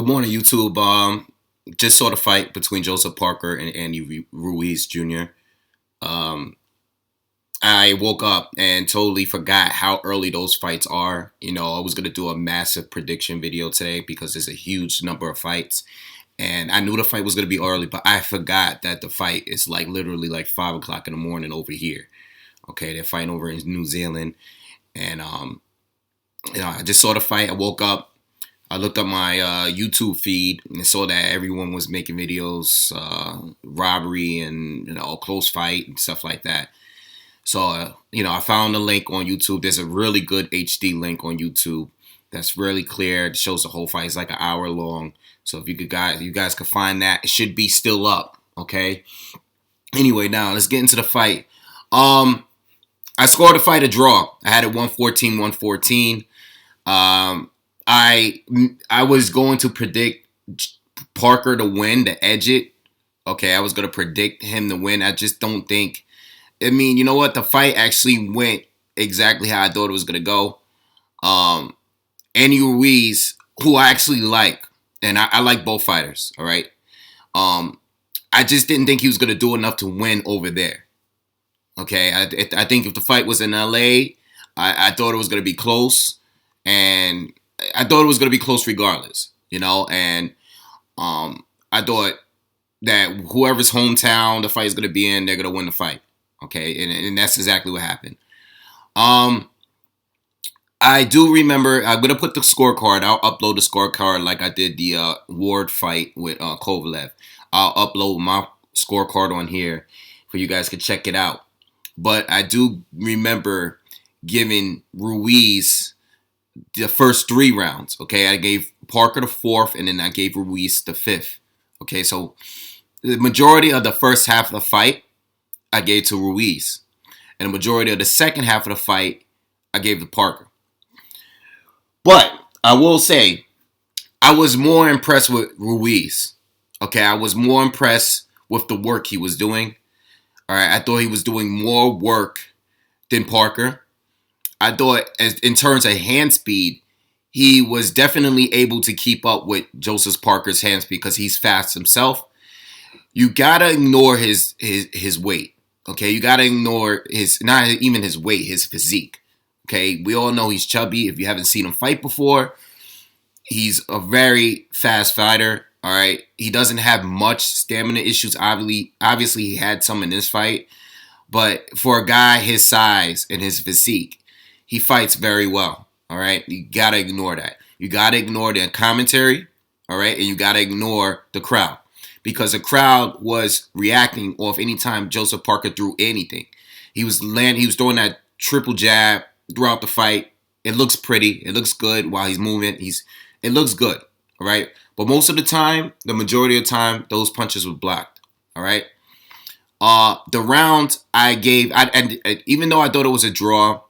morning, YouTube. Just saw the fight between Joseph Parker and Andy Ruiz Jr. Um, I woke up and totally forgot how early those fights are. I was gonna do a massive prediction video today because there's a huge number of fights, and I knew the fight was gonna be early, but I forgot that the fight is like literally like 5 o'clock in the morning over here. Okay, they're fighting over in New Zealand, and I just saw the fight. I woke up. I looked up my YouTube feed and saw that everyone was making videos, robbery and close fight and stuff like that. So I found a link on YouTube. There's a really good HD link on YouTube that's really clear. It shows the whole fight. It's like an hour long. So if you guys could find that, it should be still up. Okay. Anyway, now let's get into the fight. I scored the fight a draw. I had it 114-114. I was going to predict Parker to win, to edge it. Okay, I was going to predict him to win. I just don't think. I mean, you know what? The fight actually went exactly how I thought it was going to go. Andy Ruiz, who I actually like, and I like both fighters, all right? I just didn't think he was going to do enough to win over there. Okay, I think if the fight was in LA, I thought it was going to be close, and I thought it was going to be close regardless, and I thought that whoever's hometown the fight is going to be in, they're going to win the fight, okay, and that's exactly what happened. I do remember, I'm going to put the scorecard, I'll upload the scorecard like I did the Ward fight with Kovalev. I'll upload my scorecard on here for you guys to check it out. But I do remember giving Ruiz the first 3 rounds, okay? I gave Parker the 4th, and then I gave Ruiz the 5th. Okay, so the majority of the first half of the fight, I gave to Ruiz. And the majority of the second half of the fight, I gave to Parker. But I will say, I was more impressed with Ruiz. Okay, I was more impressed with the work he was doing. All right, I thought he was doing more work than Parker. I thought in terms of hand speed, he was definitely able to keep up with Joseph Parker's hand speed because he's fast himself. You gotta ignore his weight. Okay, you gotta ignore not even his weight, his physique. Okay, we all know he's chubby. If you haven't seen him fight before, he's a very fast fighter. All right, he doesn't have much stamina issues. Obviously, he had some in this fight, but for a guy his size and his physique, he fights very well. All right, you gotta ignore that. You gotta ignore the commentary. All right, and you gotta ignore the crowd because the crowd was reacting off anytime Joseph Parker threw anything. He was throwing that triple jab throughout the fight. It looks pretty. It looks good while he's moving. It looks good. All right. But most of the time, the majority of the time, those punches were blocked. All right. The round I gave, and even though I thought it was a draw,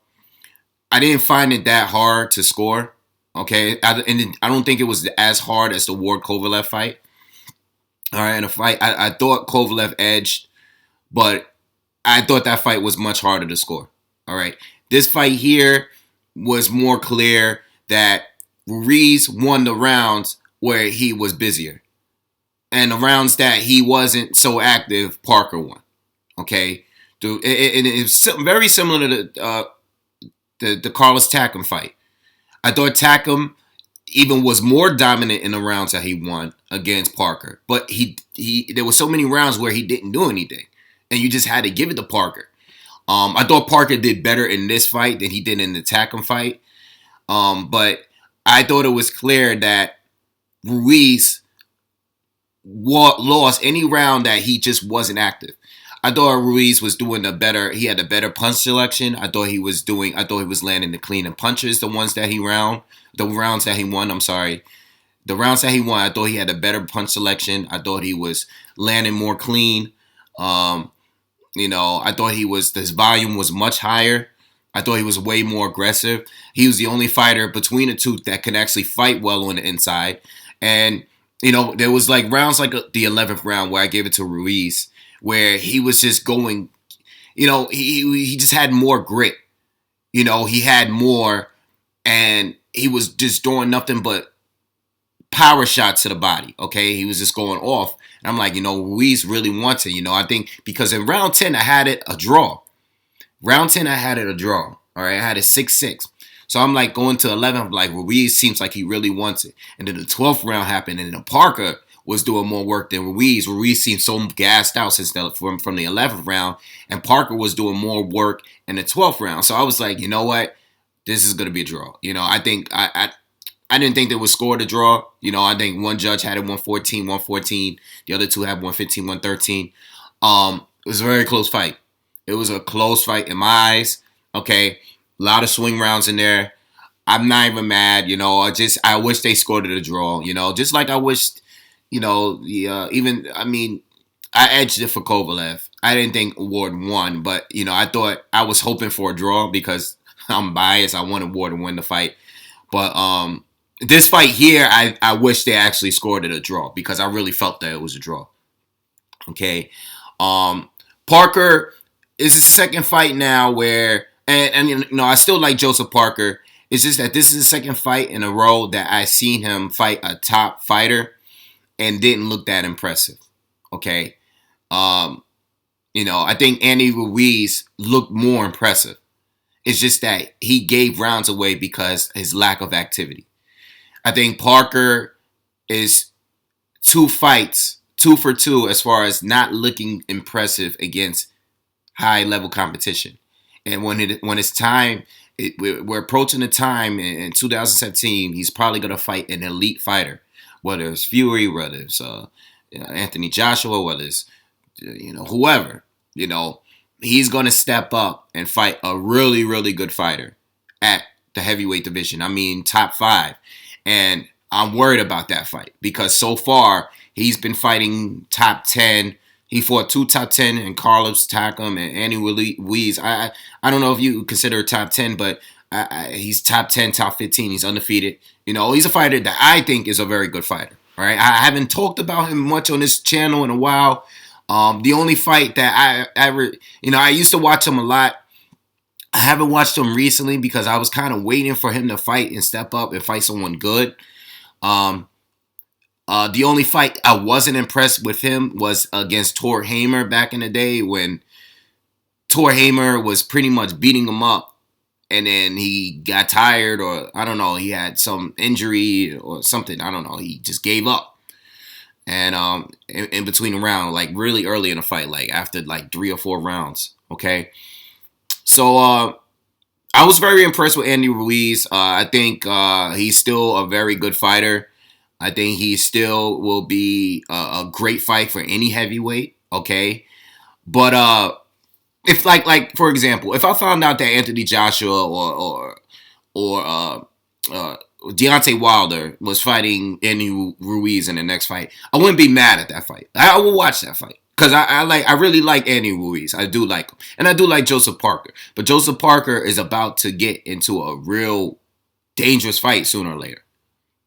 I didn't find it that hard to score. Okay. And I don't think it was as hard as the Ward Kovalev fight. All right. And the fight, I thought Kovalev edged, but I thought that fight was much harder to score. All right. This fight here was more clear that Ruiz won the rounds where he was busier. And the rounds that he wasn't so active, Parker won. Okay? And it's very similar to the Carlos Takam fight. I thought Takam even was more dominant in the rounds that he won against Parker. But there were so many rounds where he didn't do anything. And you just had to give it to Parker. I thought Parker did better in this fight than he did in the Takam fight. But I thought it was clear that Ruiz lost any round that he just wasn't active. I thought Ruiz was doing he had a better punch selection. I thought he was landing the cleaner punches, the rounds that he won, The rounds that he won, I thought he had a better punch selection. I thought he was landing more clean. I thought his volume was much higher. I thought he was way more aggressive. He was the only fighter between the two that could actually fight well on the inside. And, there was like rounds like the 11th round where I gave it to Ruiz, where he was just going, he just had more grit. He had more, and he was just doing nothing but power shot to the body. Okay, he was just going off. And I'm like, Ruiz really wants it. I think because in round 10 I had it a draw. Round 10 I had it a draw. All right, I had it 6-6. So I'm like going to 11. I'm like, Ruiz seems like he really wants it. And then the 12th round happened, and then Parker was doing more work than Ruiz. Ruiz seemed so gassed out since from the 11th round, and Parker was doing more work in the 12th round. So I was like, you know what? This is going to be a draw. I think I didn't think they would score the draw. I think one judge had it 114, 114. The other two had 115, 113. It was a very close fight. It was a close fight in my eyes. Okay, a lot of swing rounds in there. I'm not even mad. I wish they scored it a draw. Just like I wished. I edged it for Kovalev. I didn't think Ward won, but I was hoping for a draw because I'm biased. I wanted Ward to win the fight, but this fight here, I wish they actually scored it a draw because I really felt that it was a draw. Okay, Parker is his second fight now where, and I still like Joseph Parker. It's just that this is the second fight in a row that I seen him fight a top fighter and didn't look that impressive. Okay, I think Andy Ruiz looked more impressive. It's just that he gave rounds away because his lack of activity. I think Parker is 2 fights, 2 for 2 as far as not looking impressive against high-level competition. And when it's time, we're approaching the time in 2017, he's probably going to fight an elite fighter, whether it's Fury, whether it's Anthony Joshua, whether it's whoever. He's going to step up and fight a really, really good fighter at the heavyweight division. I mean, top 5. And I'm worried about that fight because so far he's been fighting top 10. He fought 2 top 10 and Carlos Takam and Andy Ruiz. I don't know if you consider top 10, but he's top 10, top 15. He's undefeated. He's a fighter that I think is a very good fighter. All right, I haven't talked about him much on this channel in a while. The only fight that I ever, I used to watch him a lot. I haven't watched him recently because I was kind of waiting for him to fight and step up and fight someone good. The only fight I wasn't impressed with him was against Tor Hamer back in the day when Tor Hamer was pretty much beating him up and then he got tired or I don't know, he had some injury or something. I don't know. He just gave up. And in between the round, like really early in the fight, like after like 3 or 4 rounds, okay? So I was very impressed with Andy Ruiz. I think he's still a very good fighter. I think he still will be a great fight for any heavyweight, okay? But if like for example, if I found out that Anthony Joshua or Deontay Wilder was fighting Andy Ruiz in the next fight, I wouldn't be mad at that fight. I will watch that fight. Because I really like Andy Ruiz. I do like him. And I do like Joseph Parker. But Joseph Parker is about to get into a real dangerous fight sooner or later.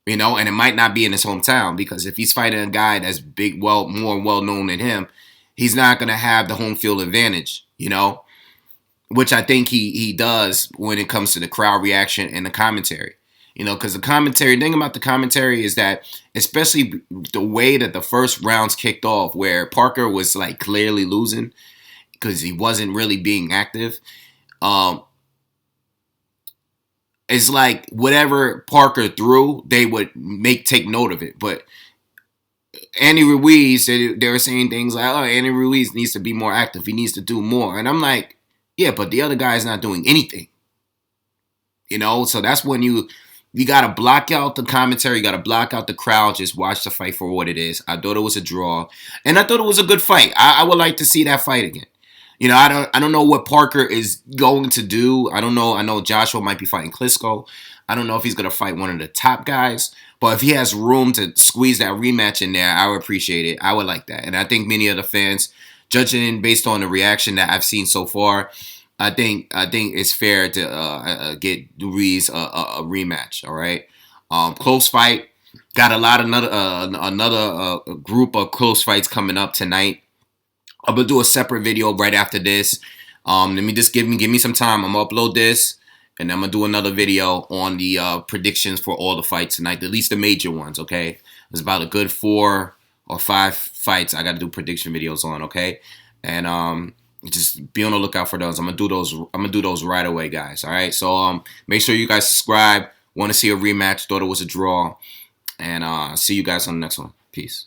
And it might not be in his hometown. Because if he's fighting a guy that's more well-known than him, he's not going to have the home field advantage, Which I think he does when it comes to the crowd reaction and the commentary. Because the thing about the commentary is that, especially the way that the first rounds kicked off, where Parker was like clearly losing because he wasn't really being active, it's like whatever Parker threw, they would take note of it. But Andy Ruiz, they were saying things like, "Oh, Andy Ruiz needs to be more active. He needs to do more." And I'm like, yeah, but the other guy's not doing anything. So that's when you got to block out the commentary. You got to block out the crowd. Just watch the fight for what it is. I thought it was a draw. And I thought it was a good fight. I would like to see that fight again. I don't know what Parker is going to do. I don't know. I know Joshua might be fighting Klitschko. I don't know if he's going to fight one of the top guys. But if he has room to squeeze that rematch in there, I would appreciate it. I would like that. And I think many of the fans, judging based on the reaction that I've seen so far, I think it's fair to get Ruiz a rematch. All right, close fight. Got a lot of another group of close fights coming up tonight. I'm gonna do a separate video right after this. Let me just give me some time. I'm gonna upload this, And I'm gonna do another video on the predictions for all the fights tonight, at least the major ones. Okay, there's about a good 4 or 5 fights I gotta do prediction videos on. Okay, and just be on the lookout for those. I'm gonna do those. I'm gonna do those right away, guys. All right. So make sure you guys subscribe. Want to see a rematch? Thought it was a draw. And see you guys on the next one. Peace.